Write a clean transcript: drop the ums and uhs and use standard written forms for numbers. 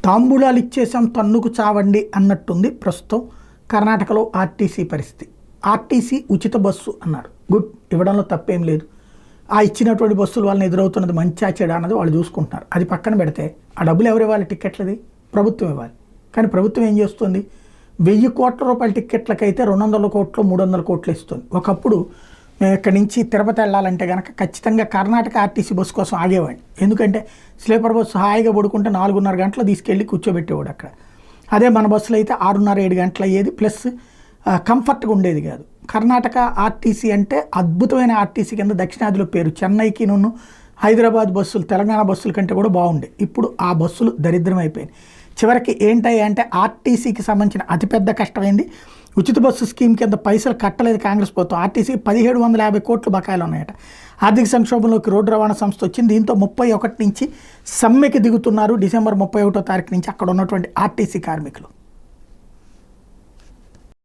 తాంబూలాలు ఇచ్చేసాం తన్నుకు చావండి అన్నట్టుంది ప్రస్తుతం కర్ణాటకలో ఆర్టీసీ పరిస్థితి. ఆర్టీసీ ఉచిత బస్సు అన్నారు, గుడ్, ఇవ్వడంలో తప్పేం లేదు. ఆ ఇచ్చినటువంటి బస్సులు వాళ్ళని ఎదురవుతున్నది మంచా చెడా అన్నది వాళ్ళు చూసుకుంటున్నారు. అది పక్కన పెడితే ఆ డబ్బులు ఎవరు ఇవ్వాలి? టిక్కెట్లది ప్రభుత్వం ఇవ్వాలి. కానీ ప్రభుత్వం ఏం చేస్తుంది? 1000 కోట్ల రూపాయల టిక్కెట్లకైతే 200 కోట్లు 300 కోట్లు ఇస్తుంది. ఒకప్పుడు మేము ఇక్కడి నుంచి తిరుపతి వెళ్ళాలంటే కనుక ఖచ్చితంగా కర్ణాటక ఆర్టీసీ బస్సు కోసం ఆగేవాడిని. ఎందుకంటే స్లీపర్ బస్సు హాయిగా పడుకుంటే 4:30 గంటలు తీసుకెళ్ళి కూర్చోబెట్టేవాడు అక్కడ. అదే మన బస్సులో అయితే 6:30-7 గంటలు అయ్యేది, ప్లస్ కంఫర్ట్గా ఉండేది కాదు. కర్ణాటక ఆర్టీసీ అంటే అద్భుతమైన ఆర్టీసీ కింద దక్షిణాదిలో పేరు. చెన్నైకి హైదరాబాద్ బస్సులు తెలంగాణ బస్సుల కంటే కూడా బాగుండే. ఇప్పుడు ఆ బస్సులు దరిద్రం అయిపోయినాయి. చివరికి ఏంటాయి అంటే ఆర్టీసీకి సంబంధించిన అతిపెద్ద కష్టమైంది ఉచిత బస్సు స్కీమ్ కింద పైసలు కట్టలేదు కాంగ్రెస్ ప్రభుత్వం. ఆర్టీసీకి 1750 కోట్లు బకాయిలు ఉన్నాయట. ఆర్థిక సంక్షోభంలోకి రోడ్డు రవాణా సంస్థ వచ్చింది. దీంతో 31 నుంచి సమ్మెకి దిగుతున్నారు. డిసెంబర్ 31వ తారీఖు నుంచి అక్కడ ఉన్నటువంటి ఆర్టీసీ కార్మికులు.